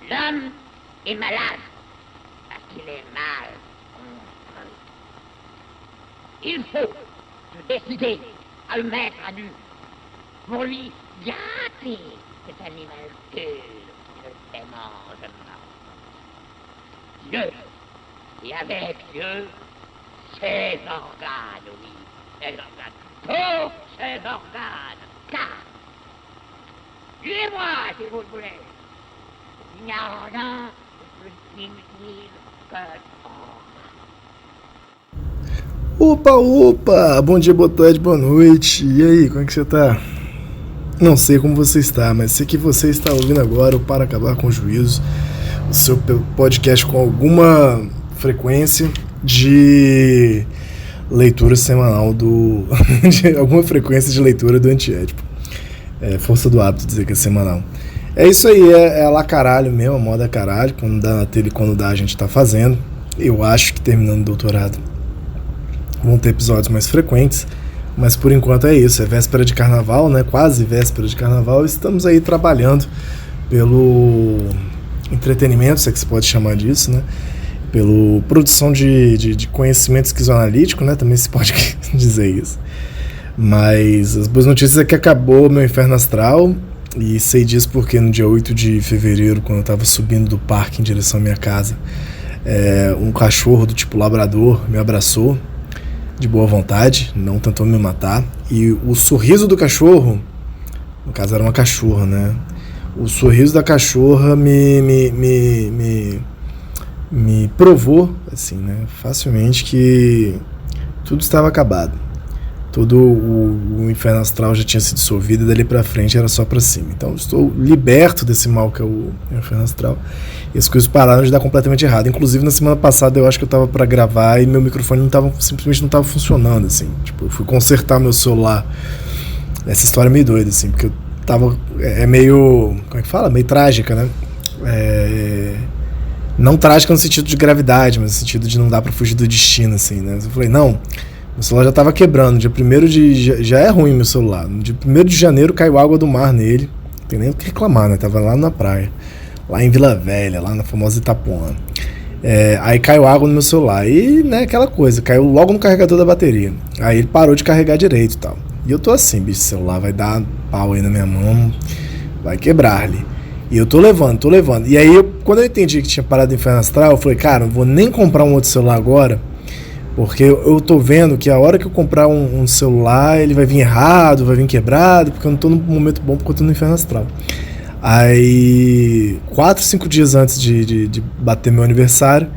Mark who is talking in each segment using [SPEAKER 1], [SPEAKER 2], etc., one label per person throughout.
[SPEAKER 1] L'homme est malade parce qu'il est mal construit. Il faut se décider à le mettre à nu pour lui gâter cet animal pur qui ne se mange pas. Dieu, et avec Dieu, ses organes, oui, ses organes, tous ses organes, car, tuez-moi si vous le voulez, il n'y a rien de plus inutile que
[SPEAKER 2] Opa, bom dia, boa tarde, boa noite, e aí, como é que você tá? Não sei como você está, mas sei que você está ouvindo agora o Para Acabar com o Juízo, o seu podcast com alguma frequência de leitura semanal de alguma frequência de leitura do Antiédipo. É força do hábito dizer que é semanal. É isso aí, é lá caralho mesmo, a moda caralho, quando dá a gente tá fazendo. Eu acho que terminando o doutorado vão ter episódios mais frequentes, mas por enquanto é isso, é véspera de carnaval, né? Quase véspera de carnaval, estamos aí trabalhando pelo entretenimento, se é que se pode chamar disso, né? Pela produção de conhecimento esquizoanalítico, né? Também se pode dizer isso. Mas as boas notícias é que acabou meu inferno astral, e sei disso porque no dia 8 de fevereiro, quando eu estava subindo do parque em direção à minha casa, um cachorro do tipo labrador me abraçou de boa vontade, não tentou me matar, e o sorriso do cachorro, no caso era uma cachorra, né? O sorriso da cachorra me provou, assim, né, facilmente que tudo estava acabado. Todo o inferno astral já tinha se dissolvido e dali pra frente era só pra cima. Então estou liberto desse mal que é o inferno astral. E as coisas pararam de dar completamente errado. Inclusive na semana passada eu acho que eu tava pra gravar e meu microfone simplesmente não tava funcionando, assim. Tipo, eu fui consertar meu celular. Essa história é meio doida, assim, porque eu tava... É meio... Como é que fala? Meio trágica, né? Não trágica no sentido de gravidade, mas no sentido de não dar pra fugir do destino, assim, né? Eu falei, não... Meu celular já estava quebrando, dia 1º de... Já é ruim meu celular. No dia 1º de janeiro caiu água do mar nele. Não tem nem o que reclamar, né? Tava lá na praia. Lá em Vila Velha, lá na famosa Itapuã. Aí caiu água no meu celular. E, né, aquela coisa. Caiu logo no carregador da bateria. Aí ele parou de carregar direito e tal. E eu tô assim, bicho, o celular vai dar pau aí na minha mão. Vai quebrar ali. E eu tô levando. E aí, quando eu entendi que tinha parado o inferno astral, eu falei, cara, não vou nem comprar um outro celular agora. Porque eu tô vendo que a hora que eu comprar um celular, ele vai vir errado, vai vir quebrado, porque eu não tô num momento bom, porque eu tô no inferno astral. Aí, 4, 5 dias antes de bater meu aniversário,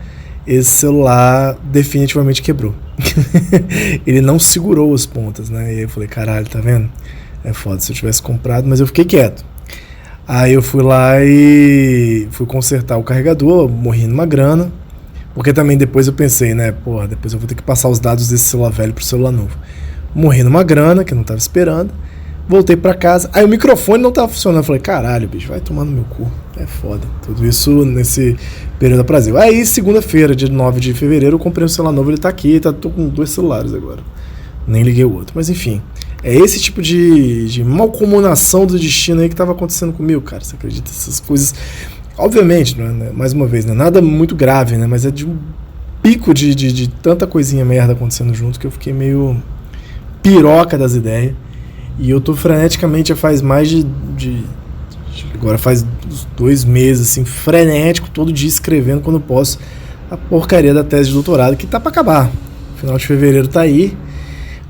[SPEAKER 2] esse celular definitivamente quebrou. Ele não segurou as pontas, né? E aí eu falei, caralho, tá vendo? É foda se eu tivesse comprado, mas eu fiquei quieto. Aí eu fui lá e fui consertar o carregador, morri numa grana. Porque também depois eu pensei, né, porra, depois eu vou ter que passar os dados desse celular velho pro celular novo. Morri numa grana, que eu não tava esperando. Voltei pra casa, aí o microfone não tava funcionando. Eu falei, caralho, bicho, vai tomar no meu cu. É foda. Tudo isso nesse período aprazível. Aí, segunda-feira, dia 9 de fevereiro, eu comprei um celular novo, ele tá aqui, tô com 2 celulares agora. Nem liguei o outro. Mas enfim, é esse tipo de malcomunação do destino aí que tava acontecendo comigo, cara. Você acredita? Essas coisas... Obviamente, né, mais uma vez, não é nada muito grave, né, mas é de um pico de tanta coisinha merda acontecendo junto que eu fiquei meio piroca das ideias. E eu tô freneticamente, já faz mais agora faz 2 meses, assim, frenético, todo dia escrevendo quando posso a porcaria da tese de doutorado, que tá pra acabar. Final de fevereiro tá aí.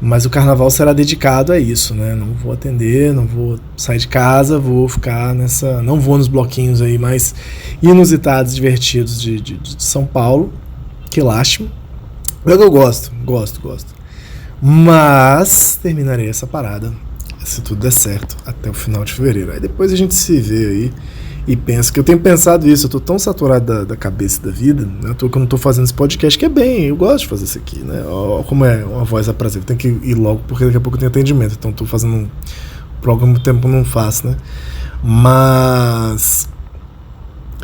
[SPEAKER 2] Mas o carnaval será dedicado a isso, né? Não vou atender, não vou sair de casa, vou ficar nessa... Não vou nos bloquinhos aí mais inusitados, divertidos de São Paulo. Que lástima. Mas eu gosto. Mas terminarei essa parada, se tudo der certo, até o final de fevereiro. Aí depois a gente se vê aí e pensa, que eu tenho pensado isso, eu tô tão saturado da cabeça da vida, né? Que eu não tô fazendo esse podcast, que é bem, eu gosto de fazer isso aqui, né? Ó, como é uma voz aprazível, tem que ir logo, porque daqui a pouco eu tenho atendimento, então tô fazendo um programa muito tempo que eu não faço, né? Mas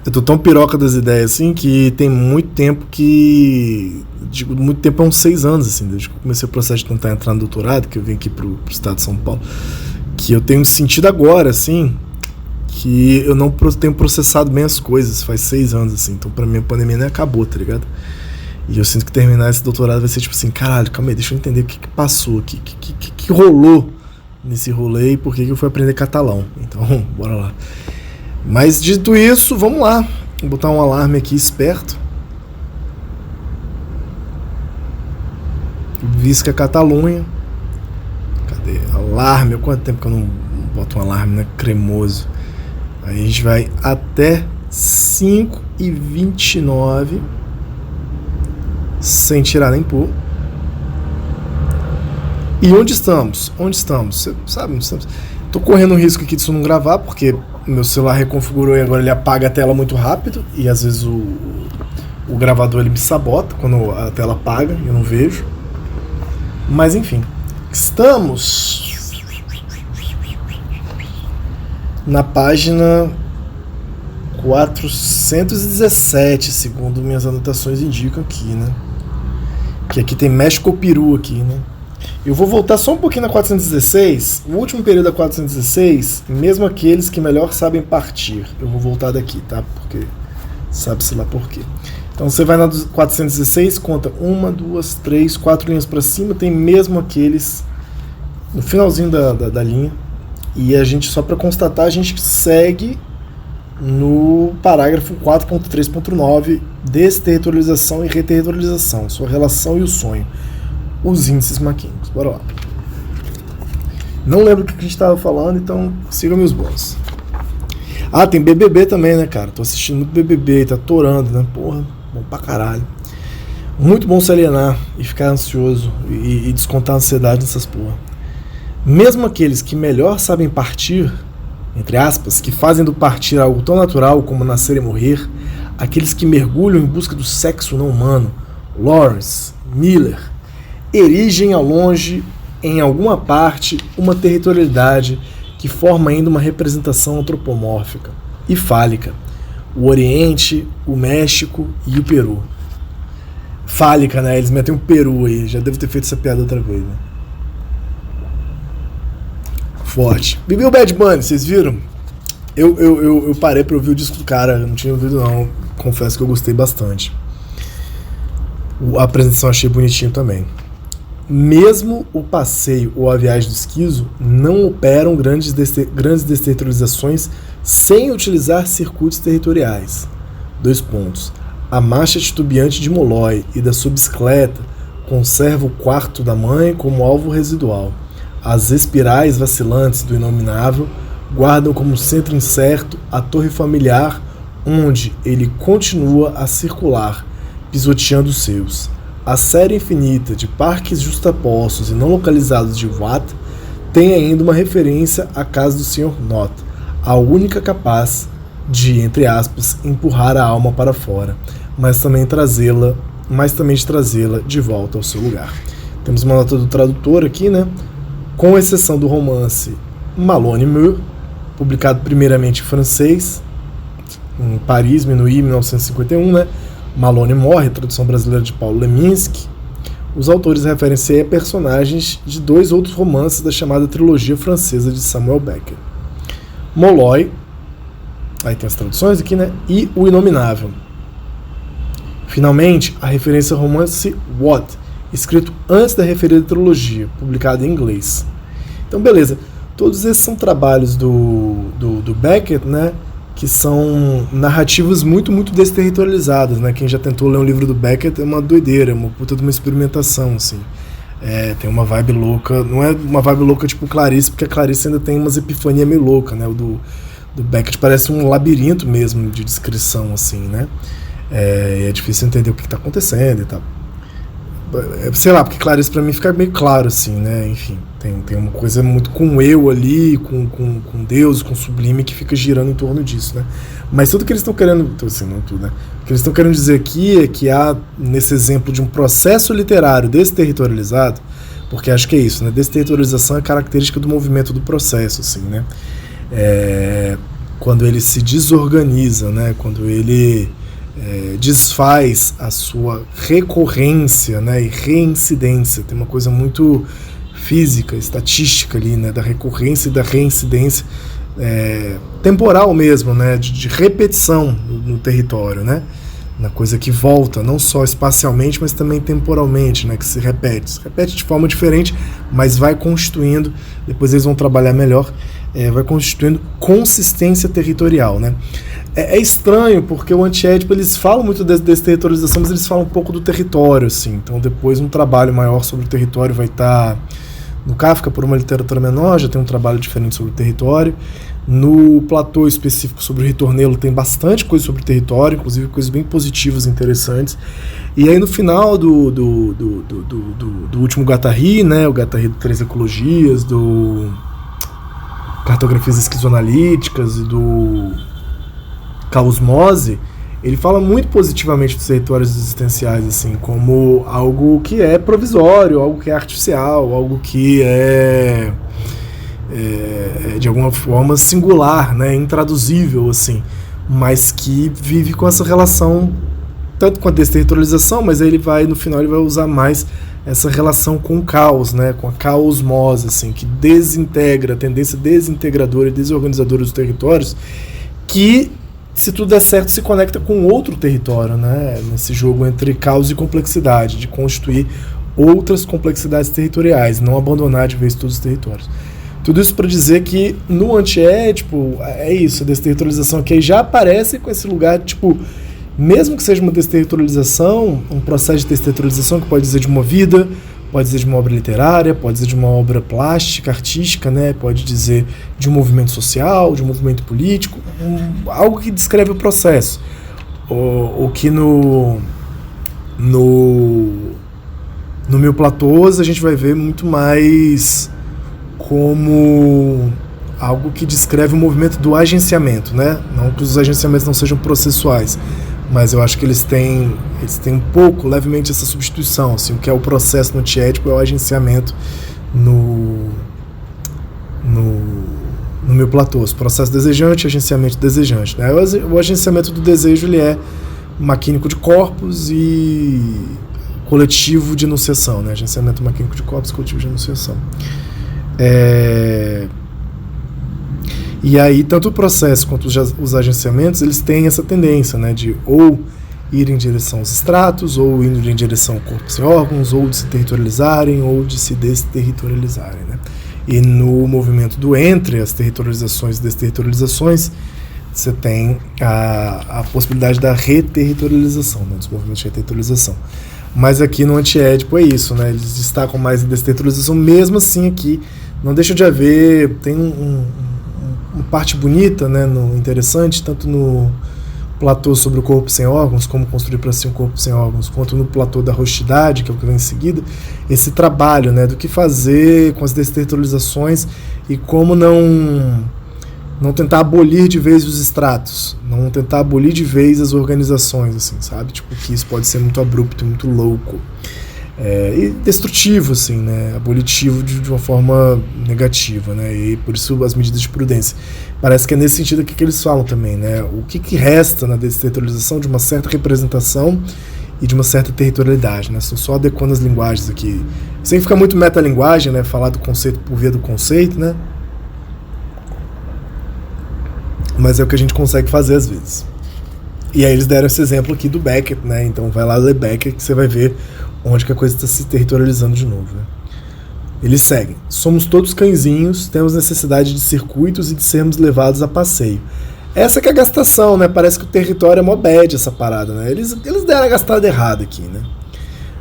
[SPEAKER 2] eu tô tão piroca das ideias, assim, que tem muito tempo que... Digo, muito tempo é uns 6 anos, assim, desde que eu comecei o processo de tentar entrar no doutorado, que eu vim aqui pro estado de São Paulo, que eu tenho sentido agora, assim, que eu não tenho processado bem as coisas, faz 6 anos, assim, então pra mim a pandemia nem acabou, tá ligado? E eu sinto que terminar esse doutorado vai ser tipo assim, caralho, calma aí, deixa eu entender o que passou, o que rolou nesse rolê e por que eu fui aprender catalão. Então, bora lá. Mas dito isso, vamos lá. Vou botar um alarme aqui esperto. Visca Catalunha. Cadê? Alarme. Há quanto tempo que eu não boto um alarme, né? Cremoso. Aí a gente vai até 5h29. Sem tirar nem pôr. E onde estamos? Onde estamos? Você sabe onde estamos? Tô correndo um risco aqui disso não gravar, porque meu celular reconfigurou e agora ele apaga a tela muito rápido. E às vezes o gravador ele me sabota quando a tela apaga e eu não vejo. Mas enfim, estamos na página 417, segundo minhas anotações indicam aqui, né? Que aqui tem México Peru aqui, né? Eu vou voltar só um pouquinho na 416, o último período da 416, mesmo aqueles que melhor sabem partir. Eu vou voltar daqui, tá? Porque sabe-se lá por quê. Então você vai na 416, conta 1, 2, 3, 4 linhas para cima, tem mesmo aqueles no finalzinho da linha. E a gente, só para constatar, a gente segue no parágrafo 4.3.9, desterritorialização e reterritorialização, sua relação e o sonho, os índices maquínicos. Bora lá. Não lembro o que a gente estava falando, então sigam meus bons. Ah, tem BBB também, né, cara? Tô assistindo muito BBB, tá torando, né? Porra, bom pra caralho. Muito bom se alienar e ficar ansioso e descontar a ansiedade nessas porra. Mesmo aqueles que melhor sabem partir, entre aspas, que fazem do partir algo tão natural como nascer e morrer, aqueles que mergulham em busca do sexo não humano, Lawrence, Miller, erigem ao longe, em alguma parte, uma territorialidade que forma ainda uma representação antropomórfica e fálica. O Oriente, o México e o Peru. Fálica, né? Eles metem um Peru aí, já devo ter feito essa piada outra vez, né? Forte. Bebi o Bad Bunny, vocês viram? Eu parei pra ouvir o disco do cara, não tinha ouvido não, confesso que eu gostei bastante. A apresentação achei bonitinho também. Mesmo o passeio ou a viagem do esquizo não operam grandes desterritorializações sem utilizar circuitos territoriais. 2 pontos. A marcha titubeante de Molloy e da sua bicicleta conserva o quarto da mãe como alvo residual. As espirais vacilantes do inominável guardam como centro incerto a torre familiar onde ele continua a circular, pisoteando os seus. A série infinita de parques justapostos e não localizados de Watt tem ainda uma referência à casa do Sr. Knott, a única capaz de, entre aspas, empurrar a alma para fora, mas também de trazê-la de volta ao seu lugar. Temos uma nota do tradutor aqui, né? Com exceção do romance Malone Mur, publicado primeiramente em francês, em Paris, Menuí, 1951, né? Malone morre, tradução brasileira de Paulo Leminski. Os autores referem-se a personagens de 2 outros romances da chamada trilogia francesa de Samuel Beckett. Molloy, aí tem as traduções aqui, né? E O Inominável. Finalmente, a referência ao romance What, escrito antes da referida trilogia, publicado em inglês. Então, beleza. Todos esses são trabalhos do Beckett, né? Que são narrativas muito, muito desterritorializadas, né? Quem já tentou ler um livro do Beckett é uma doideira, é uma puta de uma experimentação, assim. Tem uma vibe louca, não é uma vibe louca tipo Clarice, porque a Clarice ainda tem umas epifanias meio loucas, né? O do Beckett parece um labirinto mesmo de descrição, assim, né? É difícil entender o que tá acontecendo e tal. Sei lá, porque Clarice pra mim fica meio claro, assim, né? Enfim, tem uma coisa muito com eu ali, com Deus, com o sublime, que fica girando em torno disso, né? Mas tudo que eles estão querendo, assim, não tudo, né? O que eles estão querendo dizer aqui é que há, nesse exemplo de um processo literário desterritorializado, porque acho que é isso, né? Desterritorialização é característica do movimento do processo, assim, né? Quando ele se desorganiza, né? Quando ele desfaz a sua recorrência, né, e reincidência. Tem uma coisa muito física, estatística ali, né, da recorrência e da reincidência temporal mesmo, né, de repetição no território, né, na coisa que volta, não só espacialmente, mas também temporalmente, né, que se repete de forma diferente, mas vai constituindo, depois eles vão trabalhar melhor, vai constituindo consistência territorial, né. É estranho, porque o antiédipo, eles falam muito desterritorialização, mas eles falam um pouco do território, assim, então depois um trabalho maior sobre o território vai estar no Kafka, por uma literatura menor, já tem um trabalho diferente sobre o território. No Platô específico sobre o Ritornelo tem bastante coisa sobre o território, inclusive coisas bem positivas e interessantes. E aí no final do último Guattari, né, o Guattari do Três Ecologias, do Cartografias Esquizoanalíticas e do Caosmose, ele fala muito positivamente dos territórios existenciais, assim, como algo que é provisório, algo que é artificial, algo que é de alguma forma singular, né, intraduzível, assim, mas que vive com essa relação tanto com a desterritorialização, mas aí no final ele vai usar mais essa relação com o caos, né, com a caosmose, assim, que desintegra, a tendência desintegradora e desorganizadora dos territórios, que, se tudo der certo, se conecta com outro território, né, nesse jogo entre caos e complexidade, de constituir outras complexidades territoriais, não abandonar de vez todos os territórios. Tudo isso para dizer que no antiédipo é isso, a desterritorialização aqui já aparece com esse lugar, tipo, mesmo que seja uma desterritorialização, um processo de desterritorialização que pode dizer de uma vida, pode dizer de uma obra literária, pode dizer de uma obra plástica, artística, né? Pode dizer de um movimento social, de um movimento político, algo que descreve o processo. O que no meu Platôs a gente vai ver muito mais como algo que descreve o movimento do agenciamento, né? Não que os agenciamentos não sejam processuais, mas eu acho que eles têm um pouco, levemente, essa substituição, assim, o que é o processo no antiédipo é o agenciamento no meu Platô, processo desejante, agenciamento desejante, né? O agenciamento do desejo, ele é maquínico de corpos e coletivo de enunciação, né? Agenciamento maquínico de corpos, coletivo de enunciação. E aí, tanto o processo quanto os agenciamentos, eles têm essa tendência, né, de ou ir em direção aos estratos, ou ir em direção a corpos e órgãos, ou de se territorializarem, ou de se desterritorializarem, né? E no movimento do entre as territorializações e desterritorializações, você tem a possibilidade da reterritorialização, né, dos movimentos de reterritorialização. Mas aqui no antiédipo é isso, né? Eles destacam mais a desterritorialização, mesmo assim aqui não deixa de haver, tem uma parte bonita, né, interessante, tanto no Platô sobre o corpo sem órgãos, como construir para si um corpo sem órgãos, quanto no Platô da rostidade, que é o que vem em seguida, esse trabalho, né, do que fazer com as desterritorializações e como não tentar abolir de vez os estratos, não tentar abolir de vez as organizações, assim, sabe? Tipo, que isso pode ser muito abrupto, muito louco. E destrutivo, assim, né? Abolitivo de uma forma negativa, né? E por isso as medidas de prudência. Parece que é nesse sentido aqui que eles falam também, né? O que resta na desterritorialização de uma certa representação e de uma certa territorialidade, né? São só adequando as linguagens aqui. Sem ficar muito metalinguagem, né? Falar do conceito por via do conceito, né? Mas é o que a gente consegue fazer às vezes. E aí eles deram esse exemplo aqui do Beckett, né? Então vai lá ler Beckett que você vai ver onde que a coisa está se territorializando de novo, né? Eles seguem. Somos todos cãezinhos, temos necessidade de circuitos e de sermos levados a passeio. Essa que é a gastação, né? Parece que o território é mó bad, essa parada, né? Eles deram a gastada errada aqui, né?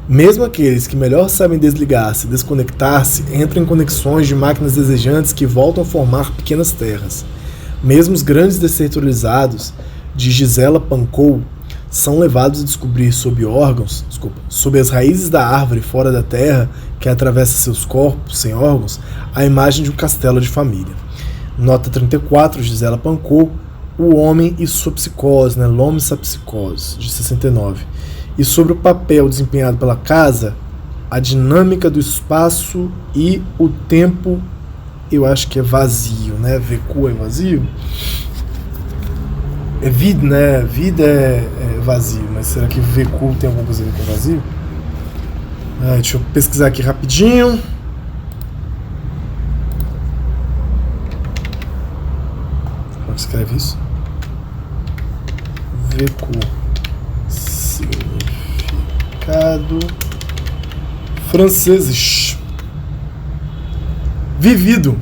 [SPEAKER 2] Mesmo aqueles que melhor sabem desligar-se, desconectar-se, entram em conexões de máquinas desejantes que voltam a formar pequenas terras. Mesmo os grandes desterritorializados de Gisela Pancou são levados a descobrir sob as raízes da árvore fora da terra que atravessa seus corpos sem órgãos, a imagem de um castelo de família. Nota 34, Gisela Pancou, O Homem e Sua Psicose, né? L'Homme et sa Psychose, de 69. E sobre o papel desempenhado pela casa, a dinâmica do espaço e o tempo, eu acho que é vazio, né? Vécu é vazio? É vida, né? Vida é vazio, mas será que vécu tem alguma coisa a ver com vazio? Deixa eu pesquisar aqui rapidinho. escreve isso? Veco. Significado franceses. Vivido.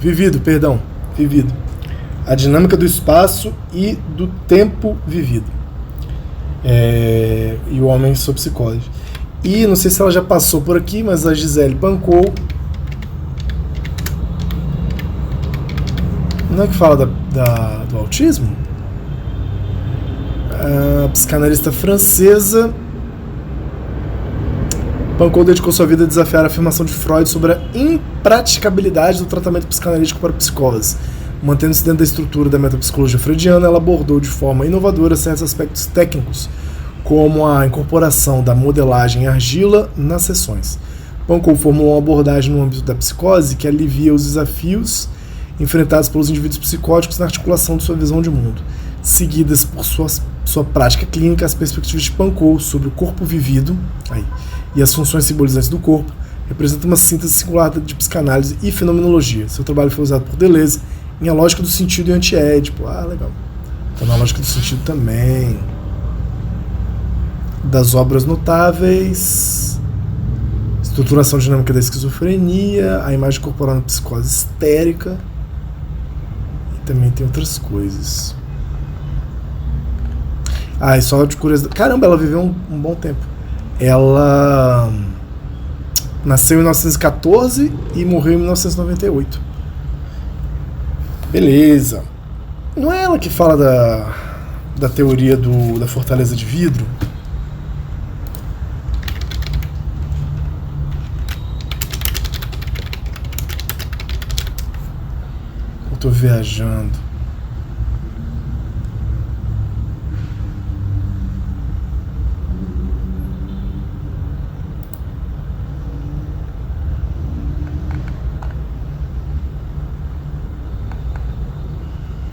[SPEAKER 2] A dinâmica do espaço e do tempo vivido. E o homem sob psicose. E não sei se ela já passou por aqui, mas a Gisele Pancol, não é que fala do autismo? A psicanalista francesa Pancol dedicou sua vida a desafiar a afirmação de Freud sobre a impraticabilidade do tratamento psicanalítico para psicose. Mantendo-se dentro da estrutura da metapsicologia freudiana, ela abordou de forma inovadora certos aspectos técnicos, como a incorporação da modelagem argila nas sessões. Pancol formulou uma abordagem no âmbito da psicose que alivia os desafios enfrentados pelos indivíduos psicóticos na articulação de sua visão de mundo, seguidas por sua prática clínica, as perspectivas de Pancol sobre o corpo vivido e as funções simbolizantes do corpo representam uma síntese singular de psicanálise e fenomenologia. Seu trabalho foi usado por Deleuze em A Lógica do Sentido e Antiédipo. Legal. Então, na Lógica do Sentido também. Das obras notáveis, estruturação dinâmica da esquizofrenia, a imagem corporal na psicose histérica, e também tem outras coisas. E só de curiosidade, caramba, ela viveu um bom tempo. Ela nasceu em 1914 e morreu em 1998. Beleza. Não é ela que fala da teoria da fortaleza de vidro? Tô viajando.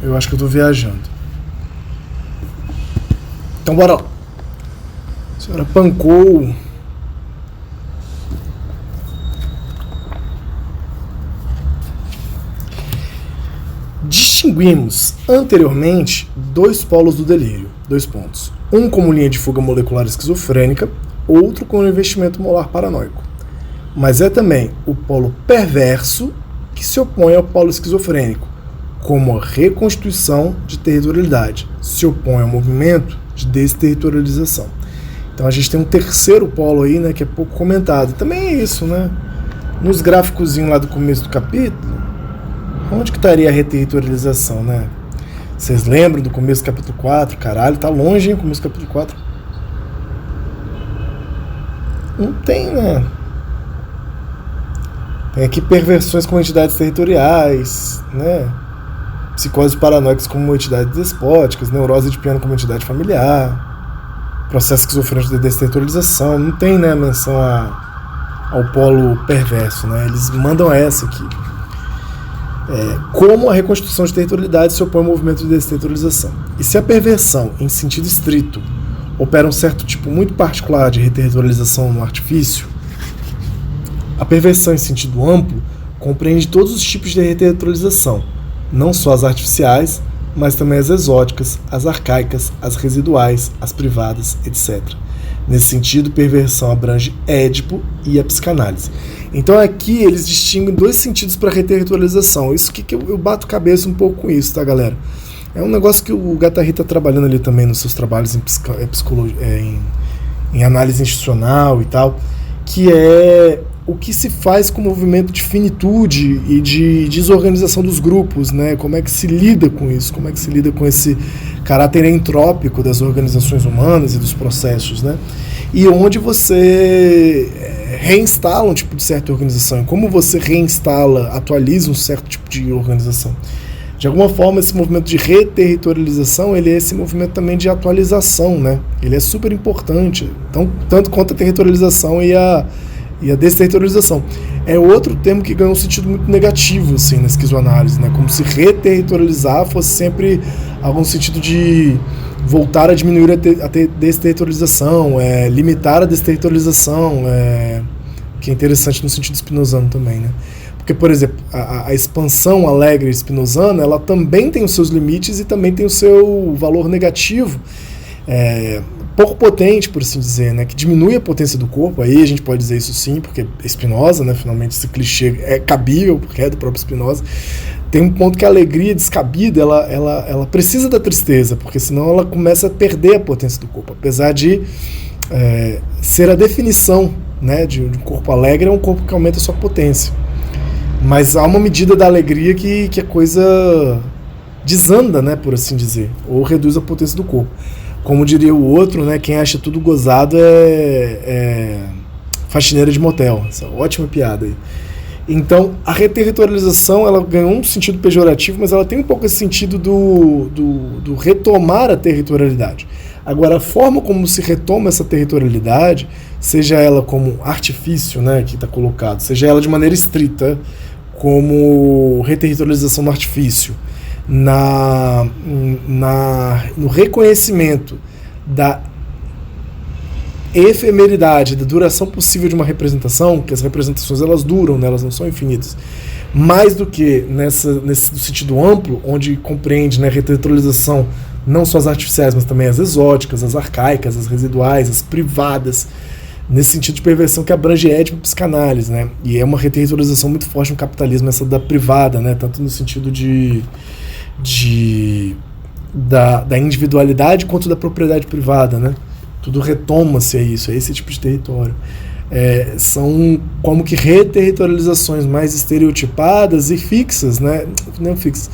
[SPEAKER 2] Eu acho que eu tô viajando. Então bora lá. A senhora Pancol. Distinguimos anteriormente dois polos do delírio, 2 pontos. Um como linha de fuga molecular esquizofrênica, outro como investimento molar paranoico. Mas é também o polo perverso que se opõe ao polo esquizofrênico, como a reconstituição de territorialidade, se opõe ao movimento de desterritorialização. Então a gente tem um terceiro polo aí, né, que é pouco comentado. Também é isso, né? Nos gráficozinhos lá do começo do capítulo, onde que estaria a reterritorialização, né? Vocês lembram do começo do capítulo 4? Caralho, tá longe, hein, o começo do capítulo 4. Não tem, né? Tem aqui perversões como entidades territoriais, né? Psicoses paranoicas como entidades despóticas, neurose de piano como entidade familiar, processo esquizofrênico de desterritorialização. Não tem, né, menção ao polo perverso, né? Eles mandam essa aqui. Como a reconstituição de territorialidade se opõe ao movimento de desterritorialização. E se a perversão, em sentido estrito, opera um certo tipo muito particular de reterritorialização no artifício, a perversão, em sentido amplo, compreende todos os tipos de reterritorialização, não só as artificiais, mas também as exóticas, as arcaicas, as residuais, as privadas, etc. Nesse sentido, perversão abrange Édipo e a psicanálise. Então aqui eles distinguem 2 sentidos para reterritorialização. Isso que eu bato cabeça um pouco com isso, tá, galera? É um negócio que o Guattari está trabalhando ali também nos seus trabalhos em análise institucional e tal, que é o que se faz com o movimento de finitude e de desorganização dos grupos, né? Como é que se lida com isso? Como é que se lida com esse caráter entrópico das organizações humanas e dos processos, né? E onde você reinstala um tipo de certa organização, e como você reinstala, atualiza um certo tipo de organização. De alguma forma, esse movimento de reterritorialização, ele é esse movimento também de atualização, né? Ele é super importante, então, tanto quanto a territorialização e a desterritorialização. É outro termo que ganhou um sentido muito negativo, assim, na esquizoanálise, né? Como se reterritorializar fosse sempre algum sentido de voltar a diminuir a desterritorialização, limitar a desterritorialização, que é interessante no sentido spinozano também, né? Porque, por exemplo, a expansão alegre spinozana, ela também tem os seus limites e também tem o seu valor negativo, pouco potente, por assim dizer, né, que diminui a potência do corpo. Aí a gente pode dizer isso sim, porque Spinoza, né, finalmente esse clichê é cabível, porque é do próprio Spinoza. Tem um ponto que a alegria descabida, ela precisa da tristeza, porque senão ela começa a perder a potência do corpo, apesar de ser a definição, né, de um corpo alegre, é um corpo que aumenta a sua potência. Mas há uma medida da alegria que a coisa desanda, né, por assim dizer, ou reduz a potência do corpo. Como diria o outro, né, quem acha tudo gozado é faxineira de motel. Essa ótima piada aí. Então, a reterritorialização, ela ganhou um sentido pejorativo, mas ela tem um pouco esse sentido do retomar a territorialidade. Agora, a forma como se retoma essa territorialidade, seja ela como artifício, né, que está colocado, seja ela de maneira estrita, como reterritorialização no artifício, no reconhecimento da efemeridade, da duração possível de uma representação, que as representações elas duram, né, elas não são infinitas, mais do que nesse sentido amplo, onde compreende, né, a reterritorialização não só as artificiais, mas também as exóticas, as arcaicas, as residuais, as privadas, nesse sentido de perversão que abrange ética e psicanálise, né? E é uma reterritorialização muito forte no capitalismo, essa da privada, né? Tanto no sentido da individualidade quanto da propriedade privada, né? Tudo retoma-se a isso, a esse tipo de território. São como que reterritorializações mais estereotipadas e fixas, né? Não fixas,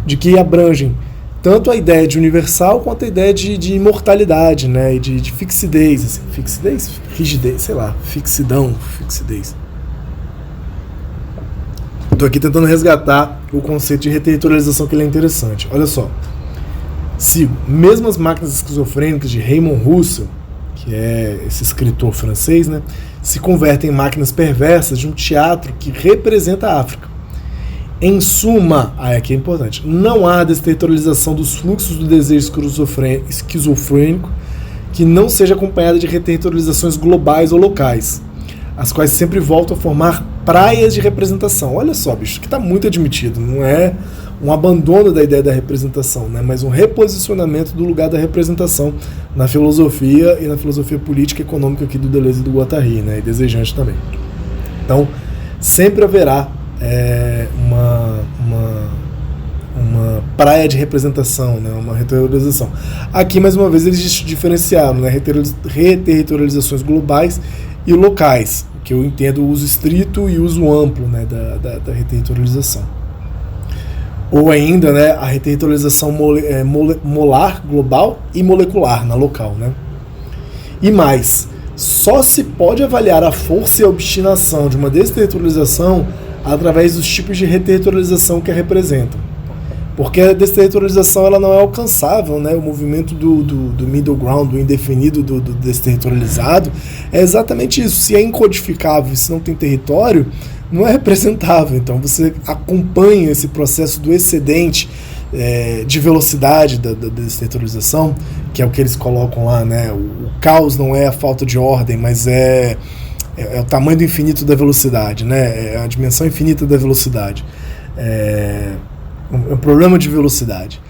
[SPEAKER 2] de que abrangem tanto a ideia de universal quanto a ideia de imortalidade, né? E de fixidez, assim, fixidez, rigidez, sei lá, fixidez. Estou aqui tentando resgatar o conceito de reterritorialização, que ele é interessante. Olha só. Sigo. Mesmo as máquinas esquizofrênicas de Raymond Roussel, que é esse escritor francês, né, se convertem em máquinas perversas de um teatro que representa a África. Em suma, aqui é importante, não há desterritorialização dos fluxos do desejo esquizofrênico que não seja acompanhada de reterritorializações globais ou locais, as quais sempre voltam a formar praias de representação. Olha só, bicho, que está muito admitido, não é um abandono da ideia da representação, né, mas um reposicionamento do lugar da representação na filosofia e na filosofia política e econômica aqui do Deleuze e do Guattari, né, e desejante também. Então, sempre haverá uma praia de representação, né, uma reterritorialização. Aqui, mais uma vez, eles diferenciaram, né, reterritorializações globais e locais, que eu entendo o uso estrito e o uso amplo, né, da reterritorialização. Ou ainda, né, a reterritorialização molar, global, e molecular, na local, né. E mais, só se pode avaliar a força e a obstinação de uma desterritorialização através dos tipos de reterritorialização que a representam. Porque a desterritorialização ela não é alcançável, né? O movimento do middle ground, do indefinido, do desterritorializado, é exatamente isso. Se é incodificável e se não tem território, não é representável. Então você acompanha esse processo do excedente de velocidade da desterritorialização, que é o que eles colocam lá, né? O caos não é a falta de ordem, mas é o tamanho do infinito da velocidade, né? É a dimensão infinita da velocidade. É um problema de velocidade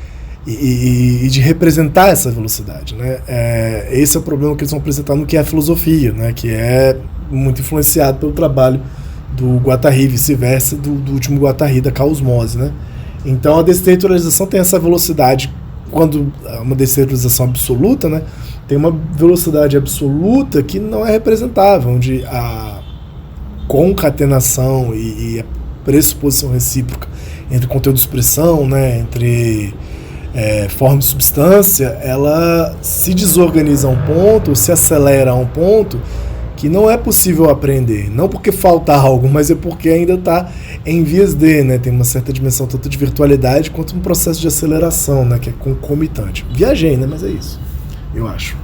[SPEAKER 2] e de representar essa velocidade, né? Esse é o problema que eles vão apresentar no que é a filosofia, né? Que é muito influenciado pelo trabalho do Guattari, vice-versa, do último Guattari, da caosmose, né? Então a desterritorialização tem essa velocidade, quando uma desterritorialização absoluta, né? Tem uma velocidade absoluta que não é representável, onde a concatenação e a pressuposição recíproca entre conteúdo e expressão, né, entre forma e substância, ela se desorganiza a um ponto, se acelera a um ponto que não é possível aprender. Não porque falta algo, mas é porque ainda está em vias de, né, tem uma certa dimensão tanto de virtualidade quanto um processo de aceleração, né, que é concomitante. Viajei, né, mas é isso, eu acho.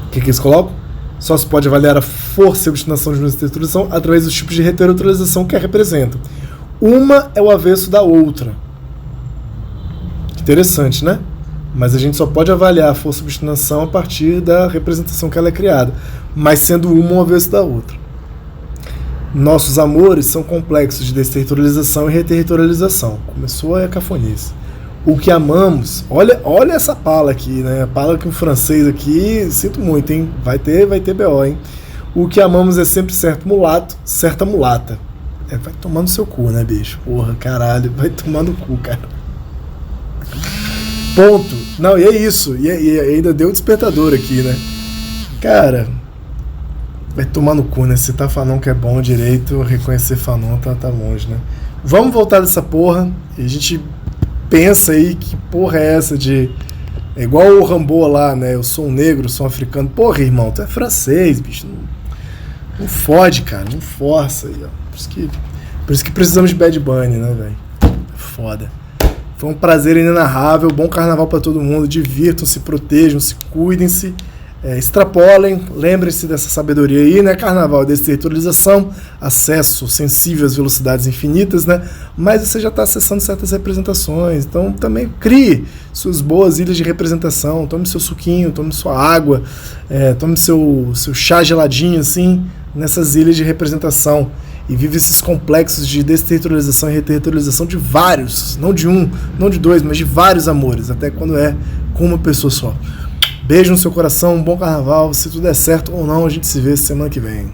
[SPEAKER 2] O que eles colocam? Só se pode avaliar a força e a obstinação de uma desterritorialização através dos tipos de reterritorialização que a representam. Uma é o avesso da outra. Interessante, né? Mas a gente só pode avaliar a força e a obstinação a partir da representação que ela é criada, mas sendo uma o avesso da outra. Nossos amores são complexos de desterritorialização e reterritorialização. Começou a cafonice. O que amamos, olha essa pala aqui, né? A pala que o francês aqui, sinto muito, hein? Vai ter BO, hein? O que amamos é sempre certo mulato, certa mulata. Vai tomar no seu cu, né, bicho? Porra, caralho, vai tomar no cu, cara. Ponto. Não, e é isso. E ainda deu o despertador aqui, né? Cara, vai tomar no cu, né? Citar Fanon que é bom direito, reconhecer Fanon tá longe, né? Vamos voltar dessa porra e a gente pensa aí que porra é essa de... É igual o Rambo lá, né? Eu sou um negro, sou um africano. Porra, irmão, tu é francês, bicho. Não fode, cara. Não força aí, ó. Por isso que precisamos de Bad Bunny, né, velho? É foda. Foi um prazer inenarrável. Bom carnaval pra todo mundo. Divirtam-se, protejam-se, cuidem-se. Extrapolem, lembrem-se dessa sabedoria aí, né? Carnaval, desterritorialização, acesso sensível às velocidades infinitas, né? Mas você já está acessando certas representações, então também crie suas boas ilhas de representação, tome seu suquinho, tome sua água, tome seu chá geladinho, assim, nessas ilhas de representação e vive esses complexos de desterritorialização e reterritorialização de vários, não de um, não de dois, mas de vários amores, até quando é com uma pessoa só. Beijo no seu coração, um bom carnaval. Se tudo der certo ou não, a gente se vê semana que vem.